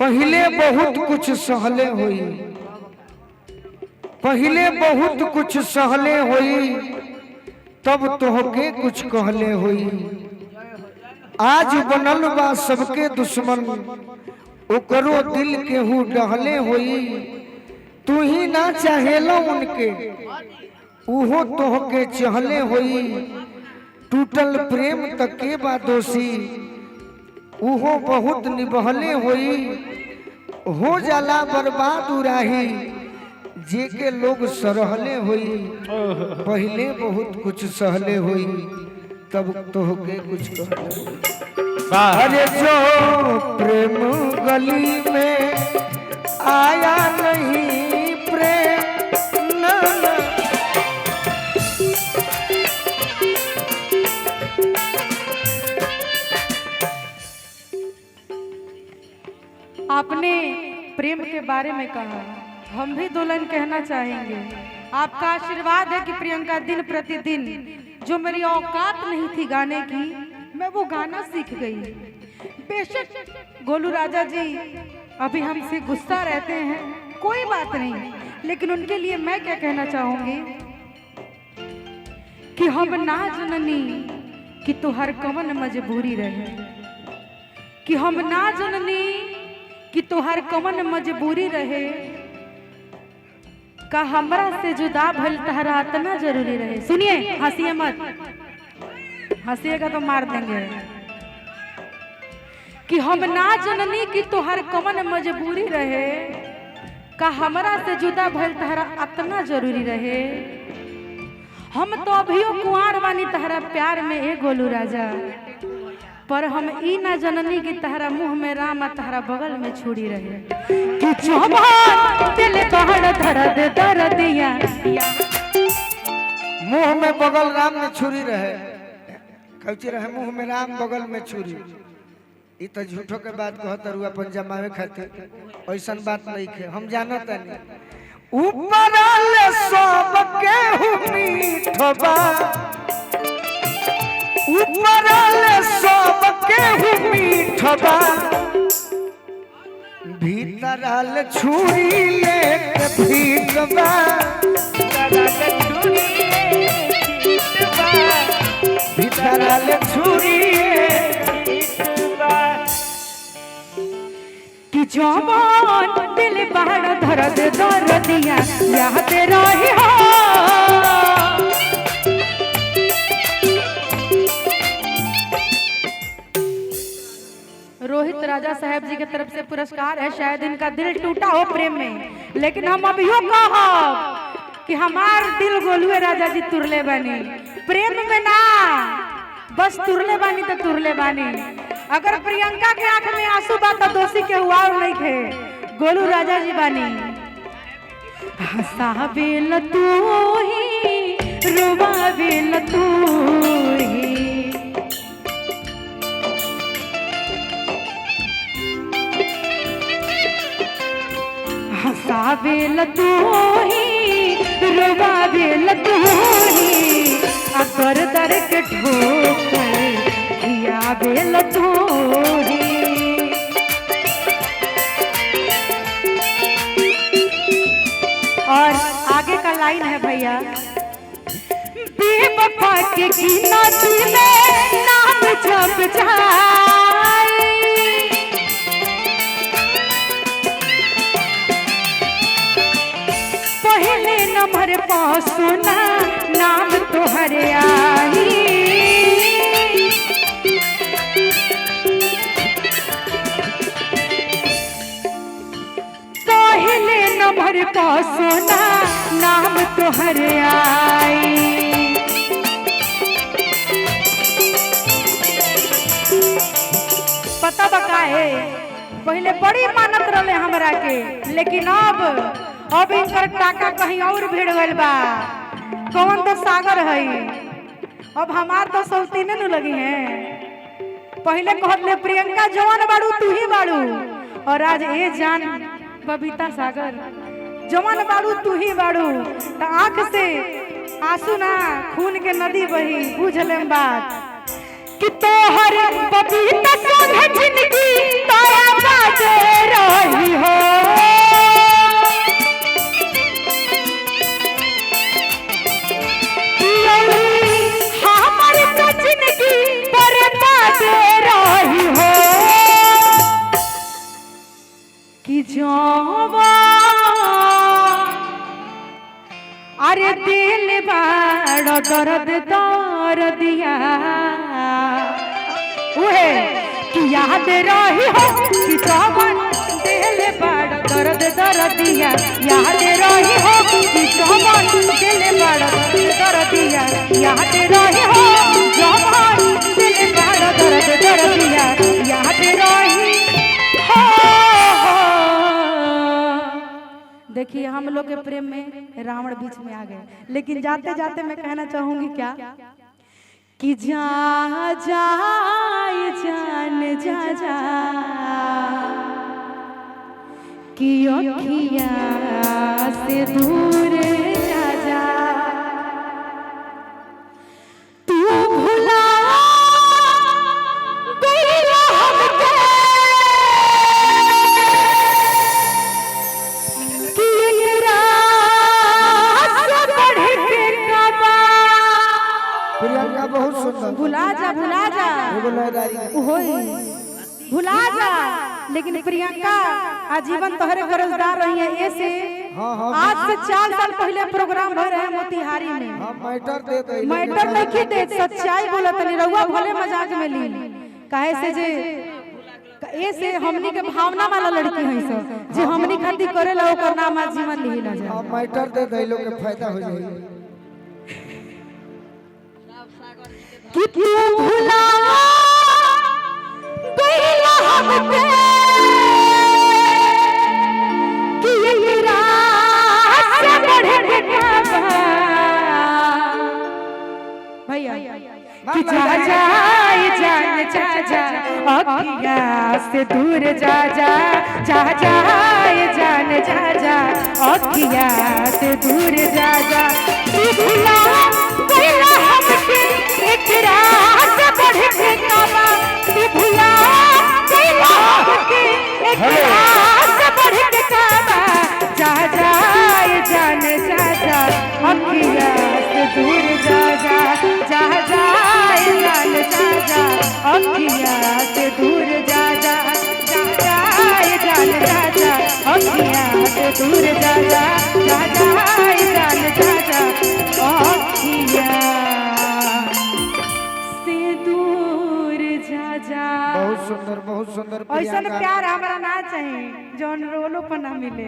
पहले बहुत कुछ सहले हुई, पहले बहुत कुछ सहले हुई, तब तोहके कुछ कहले हुई। आज बनल बा सबके दुश्मन, ओकरो दिल केहू डहले हुई। तू ही ना चाहेलो उनके, उहो तोहके चहले हुई। टूटल प्रेम तक के बा दोषी, उहो बहुत निभले हुई। हो जाला बर्बाद उराही, जे के लोग सरहले हुई। पहले बहुत कुछ सहले हुई, तब तोहके कुछ कहले। अरे जो प्रेम गली में आया नहीं प्रेम ना ना। आपने प्रेम के बारे में कहा, हम भी दुल्हन कहना चाहेंगे। आपका आशीर्वाद है कि प्रियंका दिन प्रतिदिन जो मेरी औकात नहीं थी गाने की, मैं वो गाना सीख गई। बेशक गोलू राजा जी अभी हमसे गुस्सा रहते हैं, कोई बात नहीं, लेकिन उनके लिए मैं क्या कहना चाहूंगी कि हम ना जननी कि तुहर कवन मजबूरी रहे, कि हम ना जननी कि तुहार कवन मजबूरी रहे। का हमरा से जुदा भइल तहरा इतना जरूरी रहे। सुनिए, हंसिए मत, हंसिएगा तो मार देंगे। कि हम ना जननी कि तुहार कवन मजबूरी रहे, का हमरा से जुदा भइल तहरा इतना जरूरी रहे। हम तो अभियो कुंवार बानी तहरा प्यार में ए गोलू राजा, पर हम ई ना जननी की तहरा मुंह में राम तहरा बगल में छुरी रहे। कि चौबान दिल बहड़ दर्द दर्दिया, मुंह में बगल राम में छुरी रहे, कौची रहे मुंह में राम बगल में छुरी। ई तो झूठो के बात कहत रुआ अपन जमावे खातिर, ऐसन बात नहीं है, हम जानत नहीं। ऊपर ले सब के मीठबा, ऊपर ले सब के मीठबा, भीतर आल छुरी ले भीतबा, भीतर आल छुरी कि जवान दिल बहड़ दर्द दर्दिया याद रही हो। रोहित राजा साहब जी की तरफ से पुरस्कार है, शायद इनका दिल टूटा हो प्रेम में, लेकिन हम अभियो कहब कि हमार दिल गोलुए राजा जी तुरले बानी, प्रेम में ना, बस तुरले बानी तो तुरले बानी। अगर प्रियंका के आंख में आंसू बा तो दोषी के हुआ नहीं थे, गोलू राजा जी बानी। हंसावेल तू ही, रुवावेल तू ही, हंसावेल तू ही, रुवावेल तू ही, अकर दर के ठोकर खियावेल तू ही। और आगे का लाइन है भैया, बेवफा के गिनती में नाम छप जाए, पहले नंबर पर सुना नाम तोहरे आई, पहले नंबर पर सुना नाम तोहरे आई। पता बका है, पहले बड़ी मानत रहे हमरा के, लेकिन अब इनकर टाका कहीं और भिड़ गइल बा। कौन तो सागर है, अब हमार तो सौतीने न लगी है। पहले कहले प्रियंका जवान बाड़ू तू ही बाड़ू, और आज ए जान बबीता सागर जवान बाड़ू तू ही बाड़ू। तो आंख से आंसू ना खून के नदी बही, बुझ लेम बात कि तोहर बबीता संग जिंदगी ताया बाजे जोवा अरे दिल बाड़ दर्द दिया उहे कि याद रही हो कि जवन दिल बाड़ दर्द दिया याद रही हो कि जवन दिल बाड़ दर्द दिया याद रही हो जवन दिल बाड़ दर्द दिया याद रही हो। देखिए हम लोग के प्रेम में रावण बीच में आ गए, लेकिन जाते जाते मैं कहना चाहूंगी क्या कि जा जाए जान जा जा कि अखिया से दूर जा जा तू भुला गइला हमके कि एकरा से बढ़ के काबा प्रियंका बहुत सुंदर भुला जा एगो लयदारी है। होई भुला जा, लेकिन प्रियंका आजीवन तोहरे कर्जदार रही है। ऐसे आज से 4 साल पहले प्रोग्राम भर रहे मोतिहारी में हम मैटर दे दे मैटर नहीं दे सच्चाई बोलत नहीं रहुआ भले मजाक में ली काहे से जे ऐसे हमनी के भावना वाला लड़की है सो जे हमनी खातिर करेला ओकर नाम आजीवन लिही ना जा। हम मैटर दे दे लोग के फायदा हो जाई कि तू भुला गइला हमके कि एकरा से बढ़ के काबा भैया कि जा जाए जान जा जा अखिया से दूर जा जा जा जाए जान जा जा अखिया से दूर जा जा तू भुला गइला हमके एकरा से बढ़ के काबा तू भुला गइला हमके एकरा से बढ़ के काबा जा जाए जान जा जा अखिया से दूर जा जा जा जाए जान जा जा अखिया से दूर जा जा जा जाए जान जा जा अखिया से दूर जा जा जा जाए जान जा जा अखिया से दूर जा जा। बहुत सुंदर ऐसा प्यार हमारा ना चाहिए जौन रोलो पर ना मिले।